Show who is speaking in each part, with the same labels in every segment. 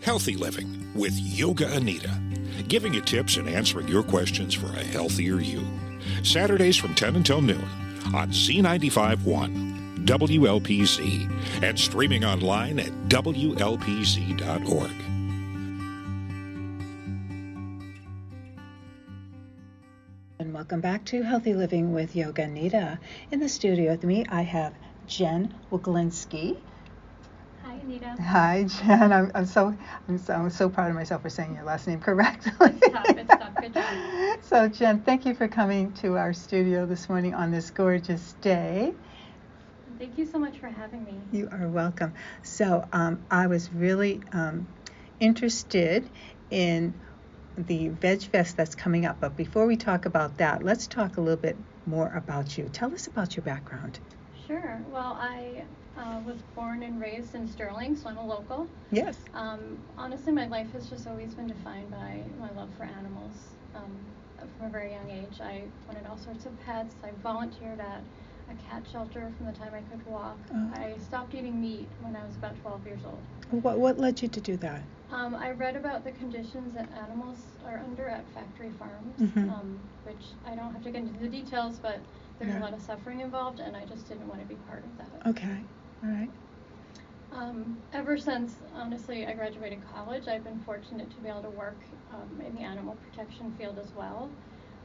Speaker 1: Healthy Living with Yoga Anita, giving you tips and answering your questions for a healthier you. Saturdays from 10 until noon on Z95.1, WLPZ, and streaming online at WLPZ.org.
Speaker 2: And welcome back to Healthy Living with Yoga Anita. In the studio with me, I have Jen Wyglinski.
Speaker 3: Hi, Anita.
Speaker 2: Hi, Jen. I'm so proud of myself for saying your last name correctly.
Speaker 3: It's tough. Good job.
Speaker 2: So, Jen, thank you for coming to our studio this morning on this gorgeous day.
Speaker 3: Thank you so much for having me.
Speaker 2: You are welcome. So, I was really interested in the Veg Fest that's coming up. But before we talk about that, let's talk a little bit more about you. Tell us about your background.
Speaker 3: Sure. Well, I was born and raised in Sterling, so I'm a local.
Speaker 2: Yes.
Speaker 3: Honestly, my life has just always been defined by my love for animals. From a very young age, I wanted all sorts of pets. I volunteered at a cat shelter from the time I could walk.
Speaker 2: Oh.
Speaker 3: I stopped eating meat when I was about 12 years old.
Speaker 2: What led you to do that?
Speaker 3: I read about the conditions that animals are under at factory farms, which I don't have to get into the details, but there's a lot of suffering involved, and I just didn't want to be part of that.
Speaker 2: Okay, all right.
Speaker 3: Ever since, honestly, I graduated college, I've been fortunate to be able to work in the animal protection field as well.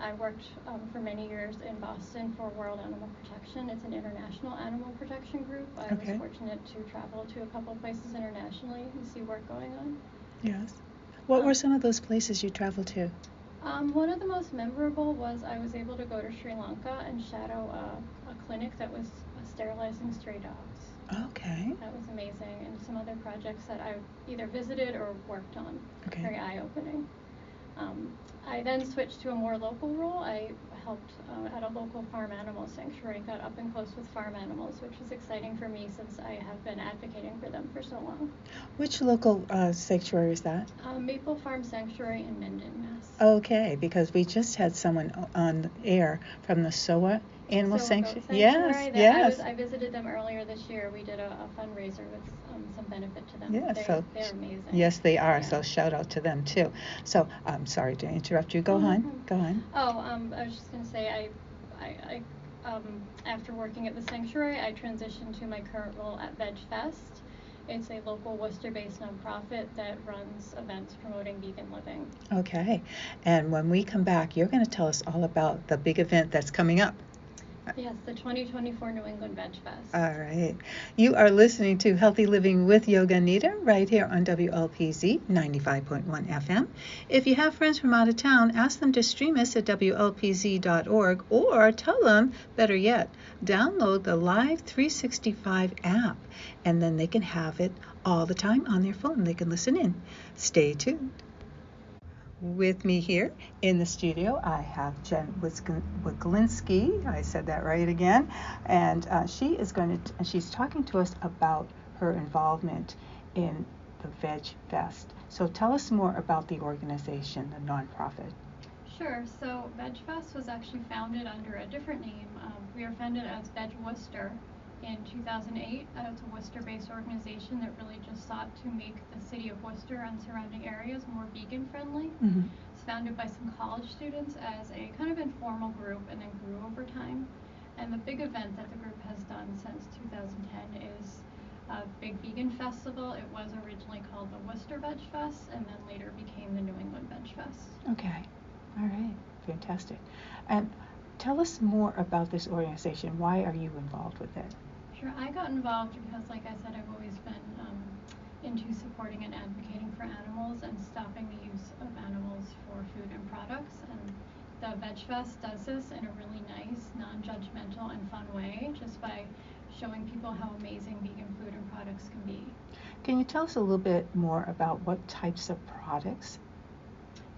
Speaker 3: I worked for many years in Boston for World Animal Protection. It's an international animal protection group. I was fortunate to travel to a couple places internationally and see work going on.
Speaker 2: Yes. What were some of those places you traveled to?
Speaker 3: One of the most memorable was I was able to go to Sri Lanka and shadow a clinic that was sterilizing stray dogs.
Speaker 2: Okay.
Speaker 3: That was amazing. And some other projects that I either visited or worked on.
Speaker 2: Okay.
Speaker 3: Very eye-opening. I then switched to a more local role. I helped at a local farm animal sanctuary, got up and close with farm animals, which was exciting for me since I have been advocating for them for so long.
Speaker 2: Which local sanctuary is that?
Speaker 3: Maple Farm Sanctuary in Mendon, Mass.
Speaker 2: Okay, because we just had someone on air from the SOA Animal Sanctuary.
Speaker 3: Yes. I visited them earlier this year. We did a fundraiser with some benefit to them.
Speaker 2: Yeah,
Speaker 3: they're amazing.
Speaker 2: Yes, they are.
Speaker 3: Yeah.
Speaker 2: So shout out to them too. So I'm sorry to interrupt you. Go on.
Speaker 3: Oh, I was just going to say, I after working at the sanctuary, I transitioned to my current role at Veg Fest. It's a local Worcester-based nonprofit that runs events promoting vegan living.
Speaker 2: Okay, and when we come back, you're going to tell us all about the big event that's coming up.
Speaker 3: Yes, the 2024 New England Veg Fest.
Speaker 2: All right. You are listening to Healthy Living with Yoga Anita right here on WLPZ 95.1 FM. If you have friends from out of town, ask them to stream us at WLPZ.org or tell them, better yet, download the Live 365 app and then they can have it all the time on their phone. They can listen in. Stay tuned. With me here in the studio, I have Jen Wyglinski. I said that right again. And she's talking to us about her involvement in the Veg Fest. So tell us more about the organization, the nonprofit.
Speaker 3: Sure. So Veg Fest was actually founded under a different name. We were founded as Veg Worcester in 2008. It's a Worcester-based organization that really just sought to make the city of Worcester and surrounding areas more vegan-friendly. It's founded by some college students as a kind of informal group and then grew over time. And the big event that the group has done since 2010 is a big vegan festival. It was originally called the Worcester Veg Fest and then later became the New England Veg Fest.
Speaker 2: Okay. All right. Fantastic. And tell us more about this organization. Why are you involved with it?
Speaker 3: Sure. I got involved because, like I said, I've always been into supporting and advocating for animals and stopping the use of animals for food and products. And the Veg Fest does this in a really nice, non-judgmental and fun way, just by showing people how amazing vegan food and products can be.
Speaker 2: Can you tell us a little bit more about what types of products?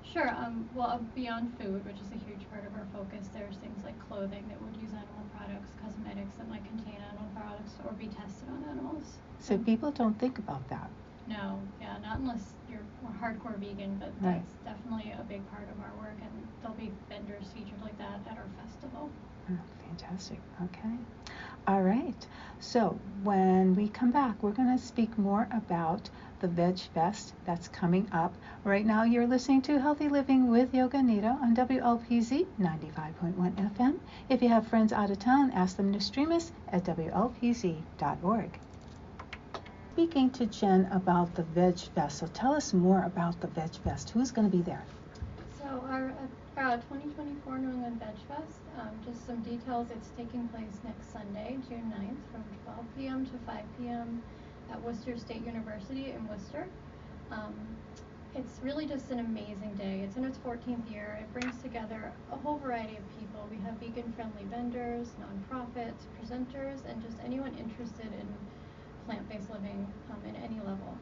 Speaker 3: Sure. Well, beyond food, which is a huge part of our focus, there's things like clothing that would use animal products, cosmetics that might contain animal products or be tested on animals.
Speaker 2: So people don't think about that.
Speaker 3: No, yeah, not unless you're a hardcore vegan, but that's definitely a big part of our work, and there'll be vendors featured like that at our festival.
Speaker 2: Oh, fantastic. Okay. All right. So when we come back, we're going to speak more about the Veg Fest that's coming up. Right now, you're listening to Healthy Living with Yoga Anita on WLPZ 95.1 FM. If you have friends out of town, ask them to stream us at WLPZ.org. Speaking to Jen about the Veg Fest. So tell us more about the Veg Fest. Who's going to be there?
Speaker 3: So our 2024 New England Veg Fest, just some details. It's taking place next Sunday, June 9th from 12 p.m. to 5 p.m. at Worcester State University in Worcester. It's really just an amazing day. It's in its 14th year. It brings together a whole variety of people. We have vegan-friendly vendors, nonprofits, presenters, and just anyone interested in plant-based living in any level.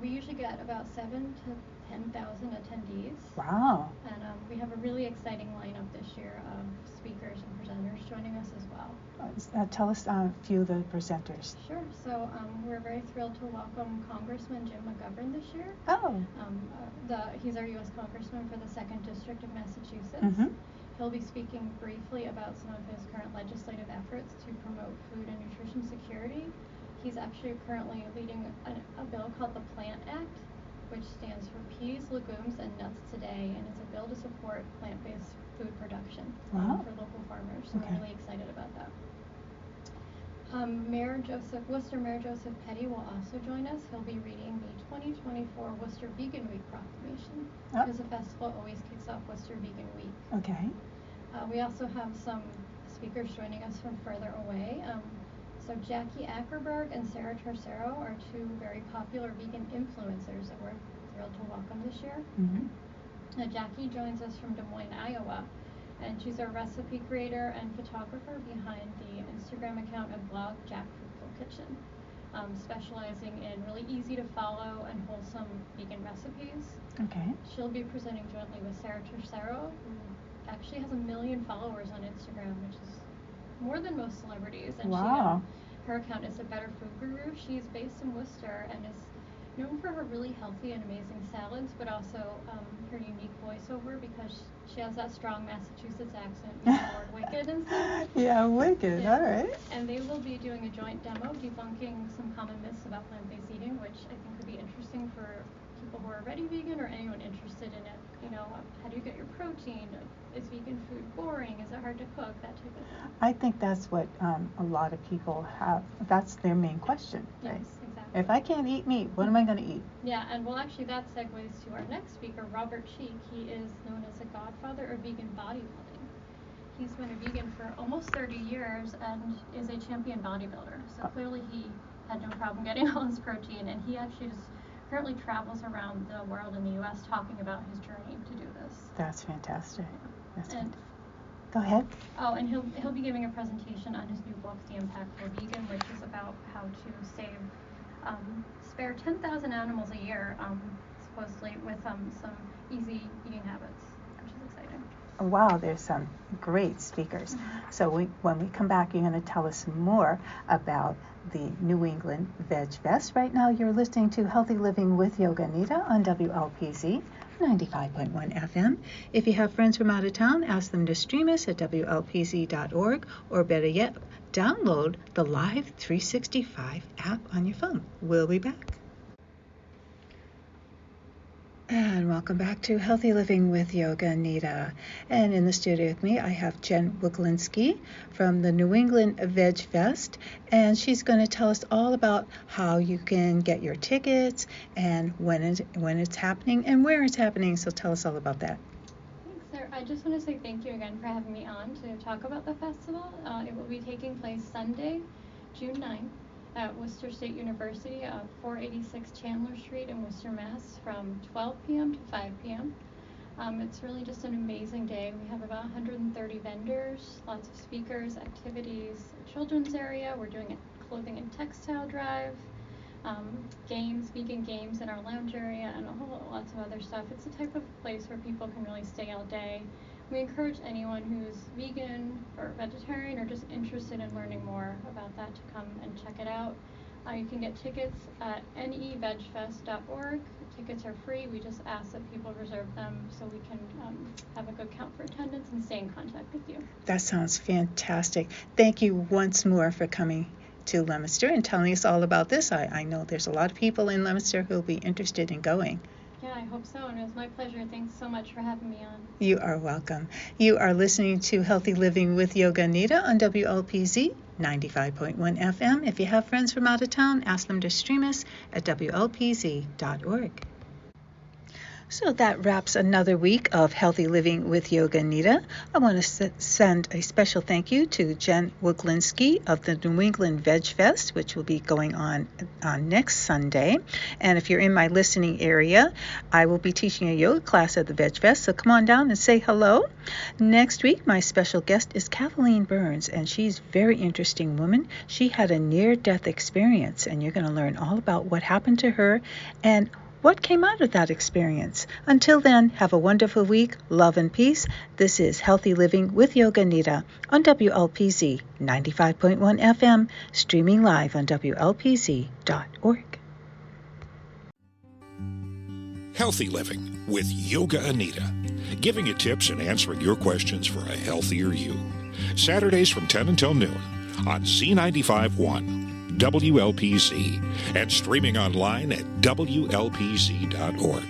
Speaker 3: We usually get about 7,000 to 10,000 attendees.
Speaker 2: Wow.
Speaker 3: And we have a really exciting lineup this year of speakers and presenters joining us as well.
Speaker 2: Tell us a few of the presenters.
Speaker 3: Sure. So we're very thrilled to welcome Congressman Jim McGovern this year.
Speaker 2: Oh.
Speaker 3: He's our U.S. Congressman for the 2nd District of Massachusetts.
Speaker 2: Mm-hmm.
Speaker 3: He'll be speaking briefly about some of his current legislative efforts to promote food and nutrition security. He's actually currently leading a bill called the Plant Act, which stands for Peas, Legumes, and Nuts Today, and it's a bill to support plant-based food production for local farmers. So we're really excited about that. Worcester Mayor Joseph Petty will also join us. He'll be reading the 2024 Worcester Vegan Week proclamation, because the festival always kicks off Worcester Vegan Week.
Speaker 2: Okay.
Speaker 3: We also have some speakers joining us from further away. So Jackie Ackerberg and Sarah Tercero are 2 very popular vegan influencers that we're thrilled to welcome this year.
Speaker 2: Mm-hmm.
Speaker 3: Jackie joins us from Des Moines, Iowa, and she's a recipe creator and photographer behind the Instagram account and blog Jack Fruitful Kitchen, specializing in really easy to follow and wholesome vegan recipes.
Speaker 2: Okay.
Speaker 3: She'll be presenting jointly with Sarah Tercero, who actually has 1 million followers on Instagram, which is more than most celebrities. And
Speaker 2: wow.
Speaker 3: Her account is a Better Food Guru. She's based in Worcester and is known for her really healthy and amazing salads, but also her unique voiceover, because she has that strong Massachusetts accent, the word wicked and stuff.
Speaker 2: Yeah, wicked. Yeah. All right.
Speaker 3: And they will be doing a joint demo debunking some common myths about plant-based eating, which I think would be interesting for people who are already vegan or anyone interested in it. You know, how do you get your protein? Is vegan food boring? Is it hard to cook? That type of thing.
Speaker 2: I think that's what a lot of people have. That's their main question. Right?
Speaker 3: Yes, exactly.
Speaker 2: If I can't eat meat, what am I going to eat?
Speaker 3: Yeah, and well, actually, that segues to our next speaker, Robert Cheek. He is known as the godfather of vegan bodybuilding. He's been a vegan for almost 30 years and is a champion bodybuilder. So clearly he had no problem getting all his protein, and he actually just currently travels around the world in the U.S. talking about his journey to do this.
Speaker 2: That's fantastic. That's
Speaker 3: and,
Speaker 2: fantastic. Go ahead.
Speaker 3: Oh, and he'll be giving a presentation on his new book, The Impactful Vegan, which is about how to spare 10,000 animals a year, supposedly, with some easy eating habits, which is exciting.
Speaker 2: Wow, there's some great speakers. So when we come back, you're going to tell us more about the New England Veg Fest. Right now, you're listening to Healthy Living with Yoga Anita on WLPZ 95.1 FM. If you have friends from out of town, ask them to stream us at WLPZ.org, or better yet, download the Live 365 app on your phone. We'll be back. And welcome back to Healthy Living with Yoga Anita. And in the studio with me, I have Jen Wyglinski from the New England Veg Fest. And she's going to tell us all about how you can get your tickets and when it's happening and where it's happening. So tell us all about that.
Speaker 3: Thanks, Sarah. I just want to say thank you again for having me on to talk about the festival. It will be taking place Sunday, June 9th. At Worcester State University, 486 Chandler Street in Worcester, Mass, from 12 p.m. to 5 p.m. It's really just an amazing day. We have about 130 vendors, lots of speakers, activities, a children's area. We're doing a clothing and textile drive, games, vegan games in our lounge area, and lots of other stuff. It's the type of place where people can really stay all day. We encourage anyone who's vegan or vegetarian or just interested in learning more about that to come and check it out. You can get tickets at nevegfest.org. Tickets are free. We just ask that people reserve them so we can have a good count for attendance and stay in contact with you.
Speaker 2: That sounds fantastic. Thank you once more for coming to Leominster and telling us all about this. I know there's a lot of people in Leominster who will be interested in going.
Speaker 3: Yeah, I hope so, and it was my pleasure. Thanks so much for having me on.
Speaker 2: You are welcome. You are listening to Healthy Living with Yoga Anita on WLPZ 95.1 FM. If you have friends from out of town, ask them to stream us at WLPZ.org. So that wraps another week of Healthy Living with Yoga Anita. I want to send a special thank you to Jen Wyglinski of the New England Veg Fest, which will be going on next Sunday. And if you're in my listening area, I will be teaching a yoga class at the Veg Fest, so come on down and say hello. Next week, my special guest is Kathleen Burns, and she's a very interesting woman. She had a near-death experience, and you're going to learn all about what happened to her and what came out of that experience. Until then, have a wonderful week. Love and peace. This is Healthy Living with Yoga Anita on WLPZ 95.1 FM, streaming live on WLPZ.org.
Speaker 1: Healthy Living with Yoga Anita, giving you tips and answering your questions for a healthier you. Saturdays from 10 until noon on Z95.1. WLPZ and streaming online at WLPZ.org.